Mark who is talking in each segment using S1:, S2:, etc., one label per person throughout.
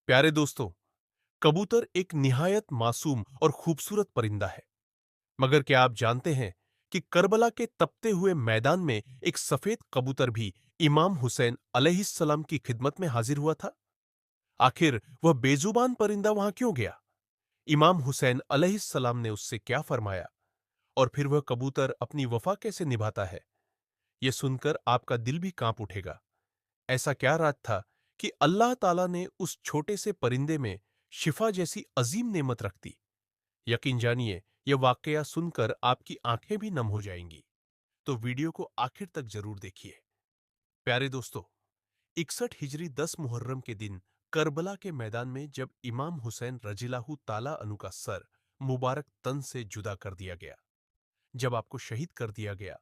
S1: प्यारे दोस्तों, कबूतर एक निहायत मासूम और खूबसूरत परिंदा है। मगर क्या आप जानते हैं कि करबला के तपते हुए मैदान में एक सफेद कबूतर भी इमाम हुसैन अलैहिस्सलाम की खिदमत में हाजिर हुआ था? आखिर वह बेजुबान परिंदा वहां क्यों गया? इमाम हुसैन अलैहिस्सलाम ने उससे क्या फरमाया? और फिर वह कबूतर अपनी वफा कैसे निभाता है? यह सुनकर आपका दिल भी कांप उठेगा। ऐसा क्या राज था कि अल्लाह ताला ने उस छोटे से परिंदे में शिफा जैसी अजीम नेमत रख दी? यकीन जानिए, यह वाकया सुनकर आपकी आंखें भी नम हो जाएंगी। तो वीडियो को आखिर तक जरूर देखिए। प्यारे दोस्तों, 61 हिजरी 10 मुहर्रम के दिन करबला के मैदान में जब इमाम हुसैन रजिल्लाहु ताला अन्हु का सर मुबारक तन से जुदा कर दिया गया, जब आपको शहीद कर दिया गया,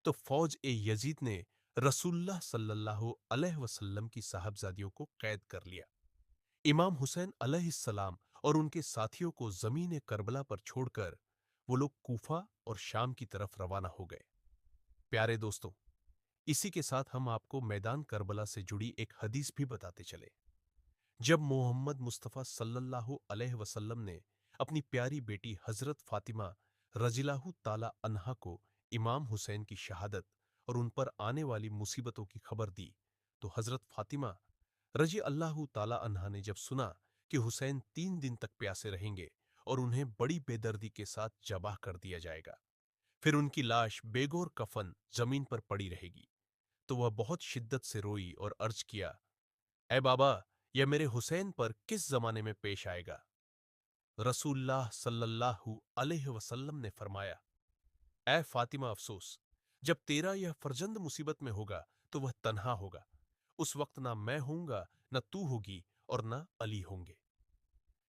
S1: तो फौज ए यजीद ने रसूलुल्लाह सल्लल्लाहु अलैहि वसल्लम की साहबजादियों को कैद कर लिया। इमाम हुसैन अलैहिस्सलाम और उनके साथियों को जमीन करबला पर छोड़कर वो लोग कूफा और शाम की तरफ रवाना हो गए। प्यारे दोस्तों, इसी के साथ हम आपको मैदान करबला से जुड़ी एक हदीस भी बताते चले। जब मोहम्मद मुस्तफ़ा सल्लल्लाहु अलैहि वसल्लम ने अपनी प्यारी बेटी हजरत फातिमा रजिल्लाहु ताला अन्हा को इमाम हुसैन की शहादत और उन पर आने वाली मुसीबतों की खबर दी, तो हजरत फातिमा रजी अल्लाह ताला अन्हा ने जब सुना कि हुसैन 3 दिन तक प्यासे रहेंगे और उन्हें बड़ी बेदर्दी के साथ जबाह कर दिया जाएगा, फिर उनकी लाश बेगौर कफन जमीन पर पड़ी रहेगी, तो वह बहुत शिद्दत से रोई और अर्ज किया, ऐ बाबा, यह मेरे हुसैन पर किस जमाने में पेश आएगा? रसूलुल्लाह सल्लल्लाहु अलैहि वसल्लम ने फरमाया, ऐ फातिमा, अफसोस, जब तेरा यह फर्जंद मुसीबत में होगा तो वह तन्हा होगा। उस वक्त ना मैं होऊंगा, न तू होगी और न अली होंगे।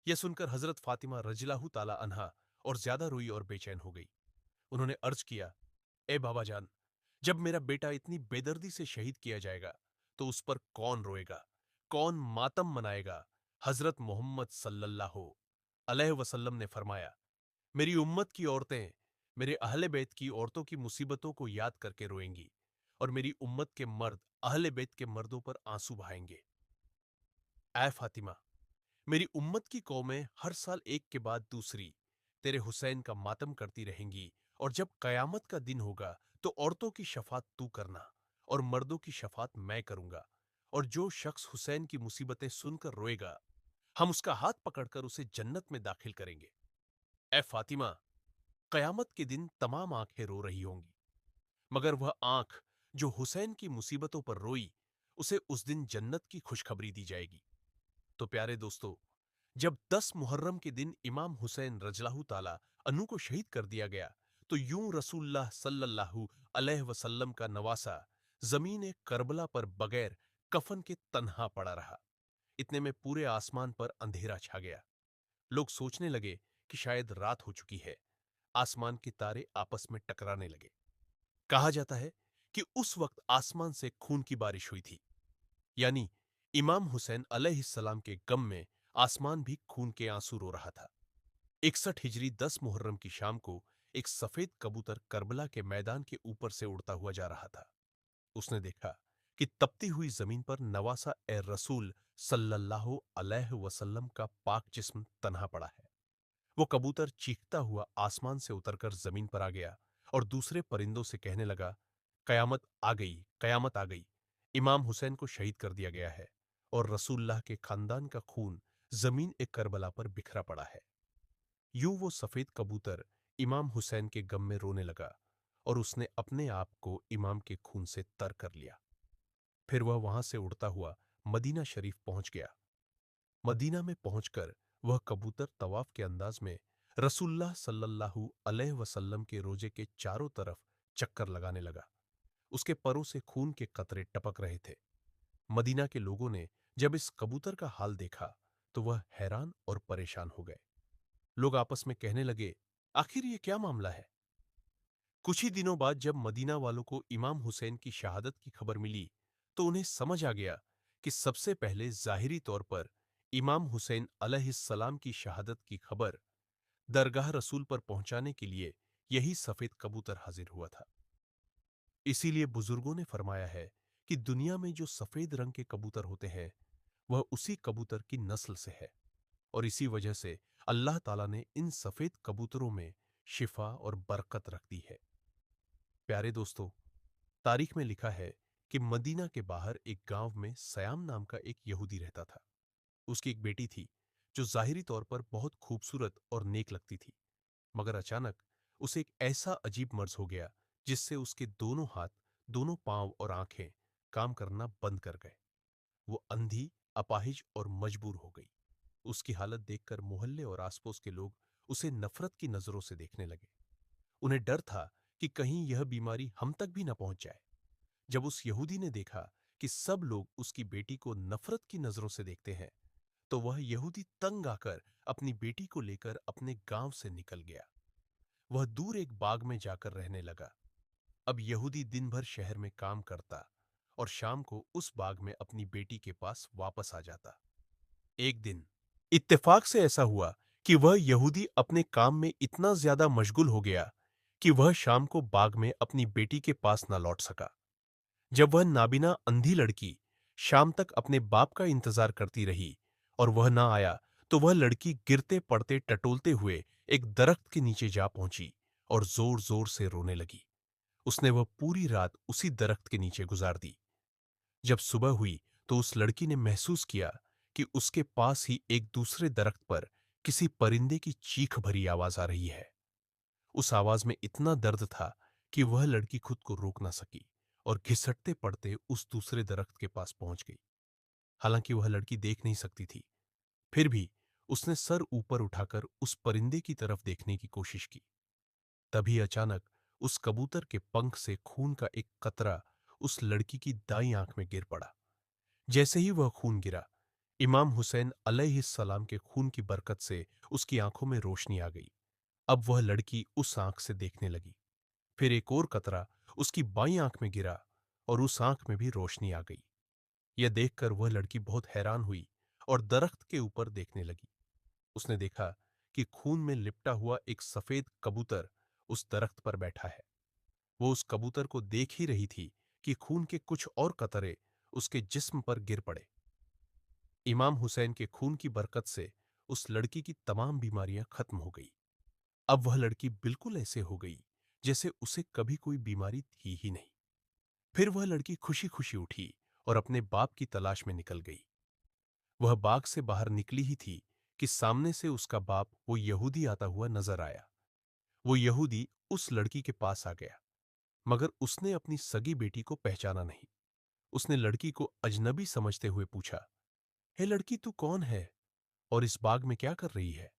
S1: यह सुनकर हजरत फातिमा रजिल्लाहु ताला अन्हा और ज्यादा रोई और बेचैन हो गई। उन्होंने अर्ज किया, ए बाबा जान, जब मेरा बेटा इतनी बेदर्दी से शहीद किया जाएगा तो उस पर कौन रोएगा, कौन मातम मनाएगा? हजरत मोहम्मद सल्लल्लाहु अलैहि वसल्लम ने फरमाया, मेरी उम्मत की औरतें मेरे अहले बैत की औरतों की मुसीबतों को याद करके रोएंगी और मेरी उम्मत के मर्द अहले बैत के मर्दों पर आंसू बहाएंगे। ऐ फातिमा, मेरी उम्मत की कौमें हर साल एक के बाद दूसरी तेरे हुसैन का मातम करती रहेंगी, और जब कयामत का दिन होगा तो औरतों की शफात तू करना और मर्दों की शफात मैं करूंगा, और जो शख्स हुसैन की मुसीबतें सुनकर रोएगा, हम उसका हाथ पकड़कर उसे जन्नत में दाखिल करेंगे। ए फातिमा, कयामत के दिन तमाम आंखें रो रही होंगी, मगर वह आंख जो हुसैन की मुसीबतों पर रोई, उसे उस दिन जन्नत की खुशखबरी दी जाएगी। तो प्यारे दोस्तों, जब 10 मुहर्रम के दिन इमाम हुसैन रजलाहु ताला अन्हु को शहीद कर दिया गया, तो यूं रसूलुल्लाह सल्लल्लाहु अलैहि वसल्लम का नवासा जमीन करबला पर बगैर कफन के तन्हा पड़ा रहा। इतने में पूरे आसमान पर अंधेरा छा गया। लोग सोचने लगे कि शायद रात हो चुकी है। आसमान के तारे आपस में टकराने लगे। कहा जाता है कि उस वक्त आसमान से खून की बारिश हुई थी, यानी इमाम हुसैन अलैहिस्सलाम के गम में आसमान भी खून के आंसू रो रहा था। 61 हिजरी 10 मुहर्रम की शाम को एक सफेद कबूतर करबला के मैदान के ऊपर से उड़ता हुआ जा रहा था। उसने देखा कि तपती हुई जमीन पर नवासा ए रसूल सल्लल्लाहु अलैहि वसल्लम का पाक जिस्म तन्हा पड़ा है। वो कबूतर चीखता हुआ आसमान से उतरकर जमीन पर आ गया और दूसरे परिंदों से कहने लगा, कयामत आ गई, कयामत आ गई। इमाम हुसैन को शहीद कर दिया गया है और रसूलुल्लाह के खानदान का खून जमीन ए करबला पर बिखरा पड़ा है। यूं वो सफेद कबूतर इमाम हुसैन के गम में रोने लगा और उसने अपने आप को इमाम के खून से तर कर लिया। फिर वह वहां से उड़ता हुआ मदीना शरीफ पहुंच गया। मदीना में पहुंचकर वह कबूतर तवाफ के अंदाज में रसूलुल्लाह सल्लल्लाहु अलैहि वसल्लम के रोजे के चारों तरफ चक्कर लगाने लगा। उसके परों से खून के कतरे टपक रहे थे। मदीना के लोगों ने जब इस कबूतर का हाल देखा तो वह हैरान और परेशान हो गए। लोग आपस में कहने लगे, आखिर ये क्या मामला है? कुछ ही दिनों बाद जब मदीना वालों को इमाम हुसैन की शहादत की खबर मिली, तो उन्हें समझ आ गया कि सबसे पहले जाहिरी तौर पर इमाम हुसैन अलैहिस्सलाम की शहादत की खबर दरगाह रसूल पर पहुंचाने के लिए यही सफेद कबूतर हाजिर हुआ था। इसीलिए बुजुर्गों ने फरमाया है कि दुनिया में जो सफेद रंग के कबूतर होते हैं, वह उसी कबूतर की नस्ल से है और इसी वजह से अल्लाह ताला ने इन सफेद कबूतरों में शिफा और बरकत रख दी है। प्यारे दोस्तों, तारीख में लिखा है कि मदीना के बाहर एक गांव में सयाम नाम का एक यहूदी रहता था। उसकी एक बेटी थी जो जाहिरी तौर पर बहुत खूबसूरत और नेक लगती थी, मगर अचानक उसे एक ऐसा अजीब मर्ज हो गया जिससे उसके दोनों हाथ, दोनों पांव और आंखें काम करना बंद कर गए। वो अंधी, अपाहिज और मजबूर हो गई। उसकी हालत देखकर मोहल्ले और आसपास के लोग उसे नफरत की नजरों से देखने लगे। उन्हें डर था कि कहीं यह बीमारी हम तक भी न पहुंच जाए। जब उस यहूदी ने देखा कि सब लोग उसकी बेटी को नफरत की नजरों से देखते हैं, तो वह यहूदी तंग आकर अपनी बेटी को लेकर अपने गांव से निकल गया। वह दूर एक बाग में जाकर रहने लगा। अब यहूदी दिन भर शहर में काम करता और शाम को उस बाग में अपनी बेटी के पास वापस आ जाता। एक दिन इत्तेफाक से ऐसा हुआ कि वह यहूदी अपने काम में इतना ज्यादा मशगूल हो गया कि वह शाम को बाग में अपनी बेटी के पास न लौट सका। जब वह नाबिना अंधी लड़की शाम तक अपने बाप का इंतजार करती रही और वह ना आया, तो वह लड़की गिरते पड़ते टटोलते हुए एक दरख्त के नीचे जा पहुंची और जोर जोर से रोने लगी। उसने वह पूरी रात उसी दरख्त के नीचे गुजार दी। जब सुबह हुई तो उस लड़की ने महसूस किया कि उसके पास ही एक दूसरे दरख्त पर किसी परिंदे की चीख भरी आवाज आ रही है। उस आवाज में इतना दर्द था कि वह लड़की खुद को रोक ना सकी और घिसटते पड़ते उस दूसरे दरख्त के पास पहुंच गई। हालांकि वह लड़की देख नहीं सकती थी, फिर भी उसने सर ऊपर उठाकर उस परिंदे की तरफ देखने की कोशिश की। तभी अचानक उस कबूतर के पंख से खून का एक कतरा उस लड़की की दाईं आंख में गिर पड़ा। जैसे ही वह खून गिरा, इमाम हुसैन अलैहिस्सलाम के खून की बरकत से उसकी आंखों में रोशनी आ गई। अब वह लड़की उस आंख से देखने लगी। फिर एक और कतरा उसकी बाईं आंख में गिरा और उस आंख में भी रोशनी आ गई। यह देखकर वह लड़की बहुत हैरान हुई और दरख्त के ऊपर देखने लगी। उसने देखा कि खून में लिपटा हुआ एक सफेद कबूतर उस दरख्त पर बैठा है। वो उस कबूतर को देख ही रही थी कि खून के कुछ और कतरे उसके जिस्म पर गिर पड़े। इमाम हुसैन के खून की बरकत से उस लड़की की तमाम बीमारियां खत्म हो गई। अब वह लड़की बिल्कुल ऐसे हो गई जैसे उसे कभी कोई बीमारी थी ही नहीं। फिर वह लड़की खुशी खुशी उठी और अपने बाप की तलाश में निकल गई। वह बाग से बाहर निकली ही थी कि सामने से उसका बाप वो यहूदी आता हुआ नजर आया। वो यहूदी उस लड़की के पास आ गया, मगर उसने अपनी सगी बेटी को पहचाना नहीं। उसने लड़की को अजनबी समझते हुए पूछा, हे लड़की, तू कौन है और इस बाग में क्या कर रही है?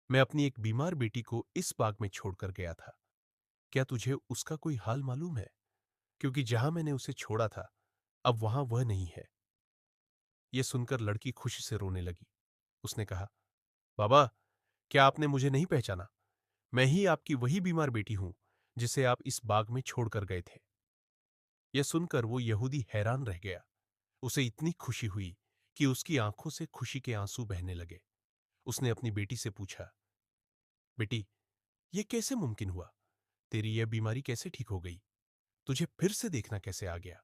S1: मैं अपनी एक बीमार बेटी को इस बाग में छोड़कर गया था। क्या तुझे उसका कोई हाल मालूम है? क्योंकि जहां मैंने उसे छोड़ा था, अब वहां वह नहीं है। यह सुनकर लड़की खुशी से रोने लगी। उसने कहा, बाबा, क्या आपने मुझे नहीं पहचाना? मैं ही आपकी वही बीमार बेटी हूं जिसे आप इस बाग में छोड़कर गए थे। यह सुनकर वो यहूदी हैरान रह गया। उसे इतनी खुशी हुई कि उसकी आंखों से खुशी के आंसू बहने लगे। उसने अपनी बेटी से पूछा, बेटी, यह कैसे मुमकिन हुआ? तेरी यह बीमारी कैसे ठीक हो गई? तुझे फिर से देखना कैसे आ गया?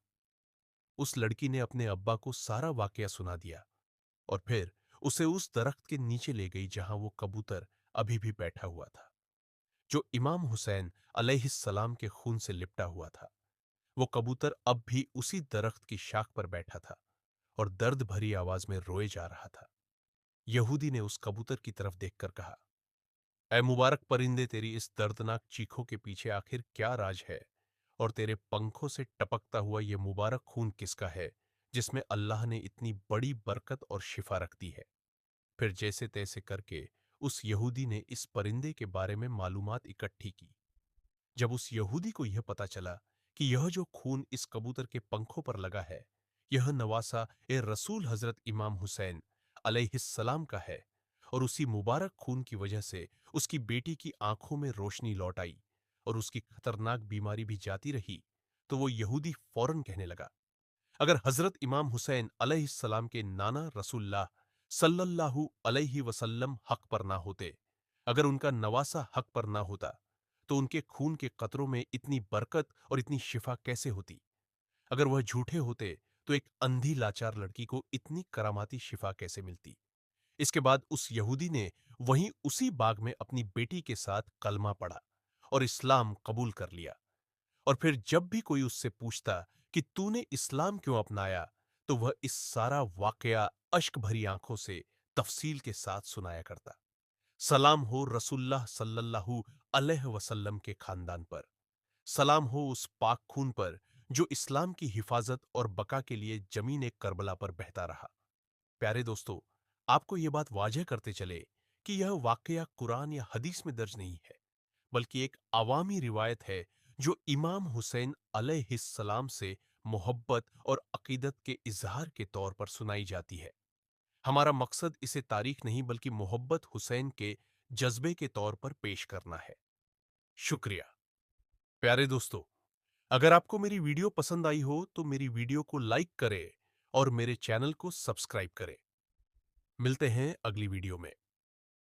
S1: उस लड़की ने अपने अब्बा को सारा वाकया सुना दिया और फिर उसे उस दरख्त के नीचे ले गई जहां वो कबूतर अभी भी बैठा हुआ था, जो इमाम हुसैन अलैहिस्सलाम के खून से लिपटा हुआ था। वो कबूतर अब भी उसी दरख्त की शाख पर बैठा था और दर्द भरी आवाज में रोए जा रहा था। यहूदी ने उस कबूतर की तरफ देखकर कहा, ऐ मुबारक परिंदे, तेरी इस दर्दनाक चीखों के पीछे आखिर क्या राज है? और तेरे पंखों से टपकता हुआ यह मुबारक खून किसका है, जिसमें अल्लाह ने इतनी बड़ी बरकत और शिफा रख दी है? फिर जैसे तैसे करके उस यहूदी ने इस परिंदे के बारे में मालूमात इकट्ठी की। जब उस यहूदी को यह पता चला कि यह जो खून इस कबूतर के पंखों पर लगा है, यह नवासा ए रसूल हजरत इमाम हुसैन अलैहिस्सलाम का है और उसी मुबारक खून की वजह से उसकी बेटी की आंखों में रोशनी लौट आई और उसकी खतरनाक बीमारी भी जाती रही, तो वो यहूदी फौरन कहने लगा, अगर हजरत इमाम हुसैन अलैहिस्सलाम के नाना रसूलुल्लाह सल्लल्लाहु अलैहि वसल्लम हक पर ना होते, अगर उनका नवासा हक पर ना होता, तो उनके खून के कतरों में इतनी बरकत और इतनी शिफा कैसे होती? अगर वह झूठे होते तो एक अंधी लाचार लड़की को इतनी करामाती शिफा कैसे मिलती। इसके बाद उस यहूदी ने वहीं उसी बाग में अपनी बेटी के साथ कलमा पढ़ा और इस्लाम कबूल कर लिया। और फिर जब भी कोई उससे पूछता कि तूने इस्लाम क्यों अपनाया, तो वह इस सारा वाकया अश्क भरी आंखों से तफसील के साथ सुनाया करता। सलाम हो रसूलुल्लाह सल्लल्लाहु अलैहि वसल्लम के खानदान पर। सलाम हो उस पाक खून पर जो इस्लाम की हिफाजत और बका के लिए जमीन करबला पर बहता रहा। प्यारे दोस्तों, आपको यह बात वाजह करते चले कि यह वाकया कुरान या हदीस में दर्ज नहीं है, बल्कि एक अवामी रिवायत है जो इमाम हुसैन अलैहिस्सलाम से मोहब्बत और अकीदत के इजहार के तौर पर सुनाई जाती है। हमारा मकसद इसे तारीख नहीं बल्कि मोहब्बत हुसैन के जज्बे के तौर पर पेश करना है। शुक्रिया। प्यारे दोस्तों, अगर आपको मेरी वीडियो पसंद आई हो तो मेरी वीडियो को लाइक करें और मेरे चैनल को सब्सक्राइब करें। मिलते हैं अगली वीडियो में।